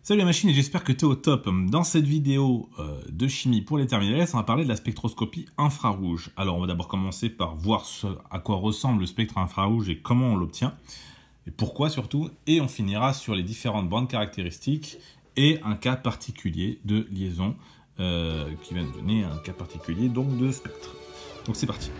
Salut la machine et j'espère que tu es au top. Dans cette vidéo de chimie pour les terminales S, on va parler de la spectroscopie infrarouge. Alors on va d'abord commencer par voir à quoi ressemble le spectre infrarouge et comment on l'obtient, et pourquoi surtout, et on finira sur les différentes bandes caractéristiques et un cas particulier de liaison qui va nous donner un cas particulier donc de spectre. Donc c'est parti.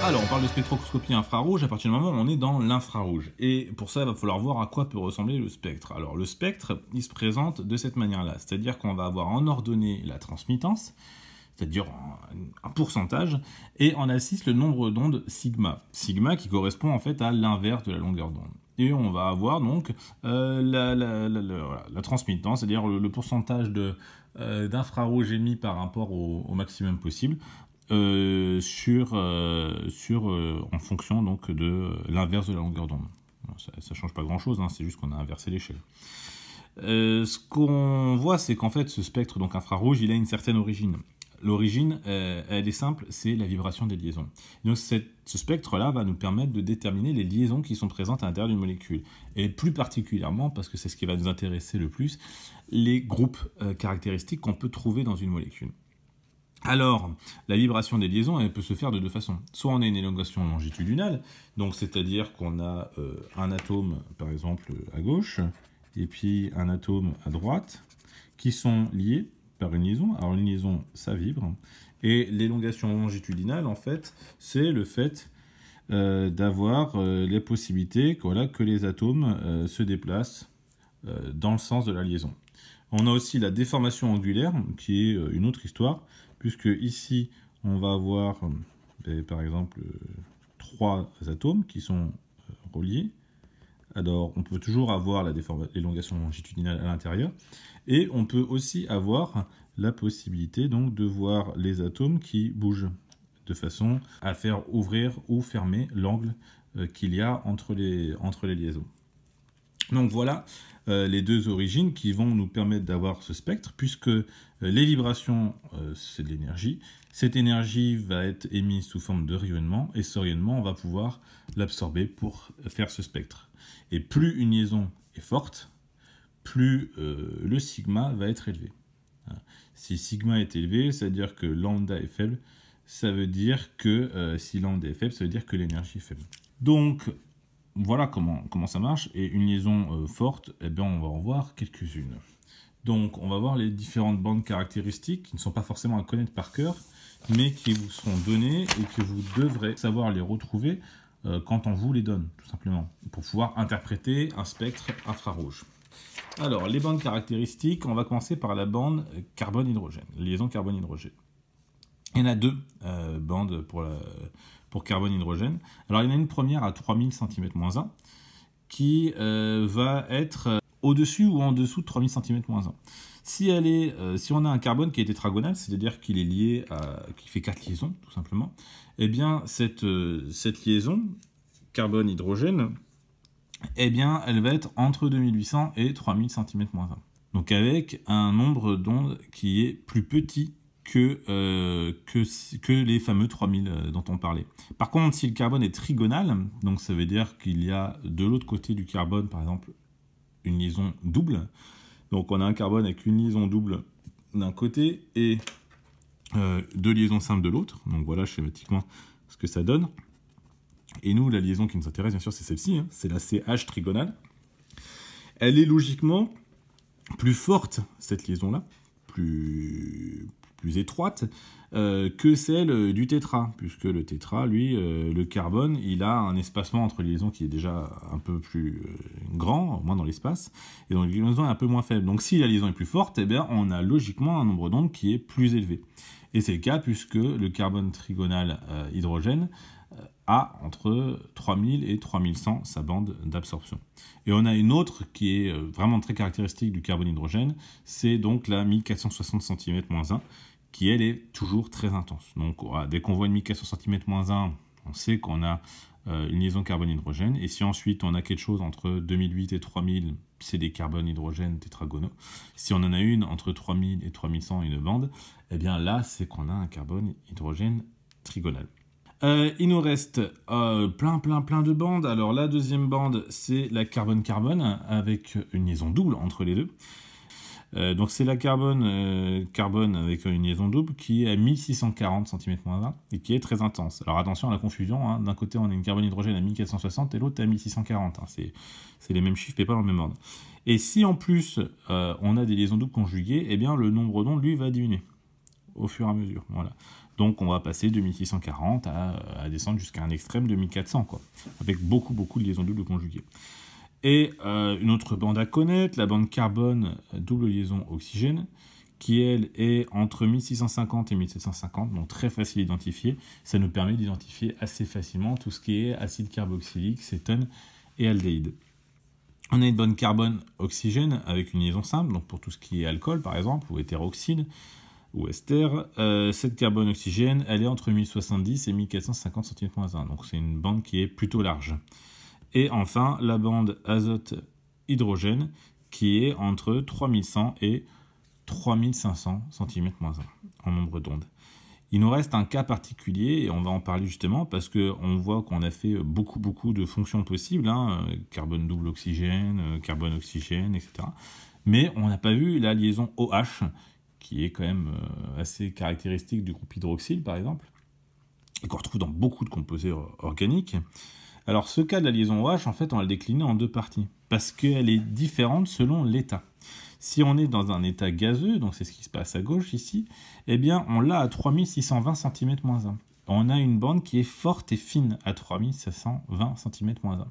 Alors, on parle de spectroscopie infrarouge à partir du moment où on est dans l'infrarouge. Et pour ça, il va falloir voir à quoi peut ressembler le spectre. Alors, le spectre, il se présente de cette manière-là. C'est-à-dire qu'on va avoir en ordonnée la transmittance, c'est-à-dire un pourcentage, et en abscisse le nombre d'ondes sigma. Sigma qui correspond en fait à l'inverse de la longueur d'onde. Et on va avoir donc la transmittance, c'est-à-dire le pourcentage d'infrarouge émis par rapport au maximum possible. En fonction donc de l'inverse de la longueur d'onde. Ça ne change pas grand-chose, hein, c'est juste qu'on a inversé l'échelle. Ce qu'on voit, c'est qu'en fait, ce spectre donc infrarouge, il a une certaine origine. L'origine, elle est simple, c'est la vibration des liaisons. Donc ce spectre-là va nous permettre de déterminer les liaisons qui sont présentes à l'intérieur d'une molécule. Et plus particulièrement, parce que c'est ce qui va nous intéresser le plus, les groupes caractéristiques qu'on peut trouver dans une molécule. Alors, la vibration des liaisons, elle peut se faire de deux façons. Soit on a une élongation longitudinale, donc c'est-à-dire qu'on a un atome, par exemple, à gauche, et puis un atome à droite, qui sont liés par une liaison. Alors une liaison, ça vibre. Et l'élongation longitudinale, en fait, c'est le fait d'avoir les possibilités que les atomes se déplacent dans le sens de la liaison. On a aussi la déformation angulaire, qui est une autre histoire, puisque ici, on va avoir, par exemple, 3 atomes qui sont reliés. Alors, on peut toujours avoir l'élongation longitudinale à l'intérieur. Et on peut aussi avoir la possibilité donc, de voir les atomes qui bougent, de façon à faire ouvrir ou fermer l'angle qu'il y a entre les liaisons. Donc voilà les deux origines qui vont nous permettre d'avoir ce spectre, puisque les vibrations, c'est de l'énergie. Cette énergie va être émise sous forme de rayonnement, et ce rayonnement, on va pouvoir l'absorber pour faire ce spectre. Et plus une liaison est forte, plus le sigma va être élevé. Si sigma est élevé, ça veut dire que lambda est faible. Ça veut dire que si lambda est faible, ça veut dire que l'énergie est faible. Donc, voilà comment ça marche, et une liaison forte, eh bien, on va en voir quelques-unes. Donc on va voir les différentes bandes caractéristiques qui ne sont pas forcément à connaître par cœur, mais qui vous seront données et que vous devrez savoir les retrouver quand on vous les donne, tout simplement, pour pouvoir interpréter un spectre infrarouge. Alors les bandes caractéristiques, on va commencer par la bande carbone-hydrogène, liaison carbone-hydrogène. Il y en a deux bandes pour carbone-hydrogène. Alors, il y en a une première à 3000 cm-1 qui va être au-dessus ou en dessous de 3000 cm-1. Si on a un carbone qui est tétragonal, c'est-à-dire qu'il est lié qui fait 4 liaisons, tout simplement, eh bien, cette liaison carbone-hydrogène, eh bien, elle va être entre 2800 et 3000 cm-1. Donc, avec un nombre d'ondes qui est plus petit que les fameux 3000 dont on parlait. Par contre, si le carbone est trigonal, donc ça veut dire qu'il y a de l'autre côté du carbone, par exemple, une liaison double. Donc on a un carbone avec une liaison double d'un côté et 2 liaisons simples de l'autre. Donc voilà schématiquement ce que ça donne. Et nous, la liaison qui nous intéresse, bien sûr, c'est celle-ci, hein, c'est la CH trigonale. Elle est logiquement plus forte, cette liaison-là, plus étroite que celle du tétra, puisque le tétra, lui, le carbone, il a un espacement entre les liaisons qui est déjà un peu plus grand, au moins dans l'espace, et donc la liaison est un peu moins faible. Donc si la liaison est plus forte, eh bien, on a logiquement un nombre d'ondes qui est plus élevé. Et c'est le cas puisque le carbone trigonal hydrogène a entre 3000 et 3100 sa bande d'absorption. Et on a une autre qui est vraiment très caractéristique du carbone hydrogène, c'est donc la 1460 cm-1, qui elle est toujours très intense. Donc voilà, dès qu'on voit une 1400 cm-1, on sait qu'on a une liaison carbone-hydrogène, et si ensuite on a quelque chose entre 2008 et 3000, c'est des carbones hydrogènes tétragonaux. Si on en a une entre 3000 et 3100, une bande, eh bien là c'est qu'on a un carbone hydrogène trigonal. Il nous reste plein de bandes. Alors la deuxième bande, c'est la carbone-carbone, avec une liaison double entre les deux. Donc c'est la carbone avec une liaison double qui est à 1640 cm-1 et qui est très intense. Alors attention à la confusion, hein. D'un côté on a une carbone-hydrogène à 1460 et l'autre à 1640. Hein. C'est les mêmes chiffres mais pas dans le même ordre. Et si en plus on a des liaisons doubles conjuguées, eh bien le nombre d'ondes lui va diminuer au fur et à mesure. Voilà. Donc on va passer de 1640 à descendre jusqu'à un extrême de 1400, quoi, avec beaucoup de liaisons doubles conjuguées. Et une autre bande à connaître, la bande carbone double liaison oxygène, qui elle est entre 1650 et 1750, donc très facile à identifier. Ça nous permet d'identifier assez facilement tout ce qui est acide carboxylique, cétone et aldéhyde. On a une bande carbone oxygène avec une liaison simple, donc pour tout ce qui est alcool par exemple, ou hétéroxyde, ou ester. Cette carbone oxygène, elle est entre 1070 et 1450 cm-1, donc c'est une bande qui est plutôt large. Et enfin, la bande azote-hydrogène qui est entre 3100 et 3500 cm-1 en nombre d'ondes. Il nous reste un cas particulier et on va en parler justement parce qu'on voit qu'on a fait beaucoup de fonctions possibles, hein, carbone double oxygène, carbone oxygène, etc. Mais on n'a pas vu la liaison OH qui est quand même assez caractéristique du groupe hydroxyle par exemple et qu'on retrouve dans beaucoup de composés organiques. Alors ce cas de la liaison OH, en fait, on va le décliner en deux parties, parce qu'elle est différente selon l'état. Si on est dans un état gazeux, donc c'est ce qui se passe à gauche ici, eh bien on l'a à 3620 cm-1. On a une bande qui est forte et fine à 3720 cm-1.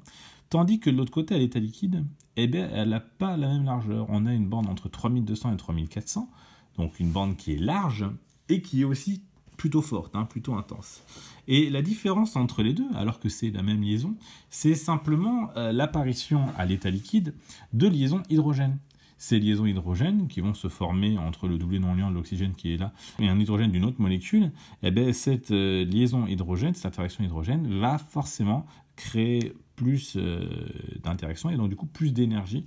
Tandis que de l'autre côté, à l'état liquide, eh bien elle n'a pas la même largeur. On a une bande entre 3200 et 3400, donc une bande qui est large et qui est aussi plutôt forte, hein, plutôt intense. Et la différence entre les deux, alors que c'est la même liaison, c'est simplement l'apparition à l'état liquide de liaisons hydrogène. Ces liaisons hydrogènes qui vont se former entre le doublet non liant de l'oxygène qui est là et un hydrogène d'une autre molécule, eh bien, cette liaison hydrogène, cette interaction hydrogène va forcément créer plus d'interaction et donc du coup plus d'énergie.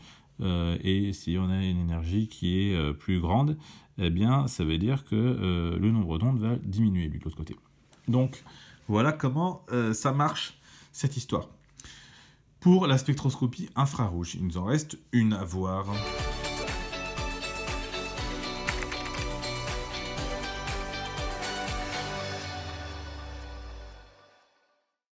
Et si on a une énergie qui est plus grande, eh bien, ça veut dire que le nombre d'ondes va diminuer lui de l'autre côté. Donc, voilà comment ça marche, cette histoire. Pour la spectroscopie infrarouge, il nous en reste une à voir.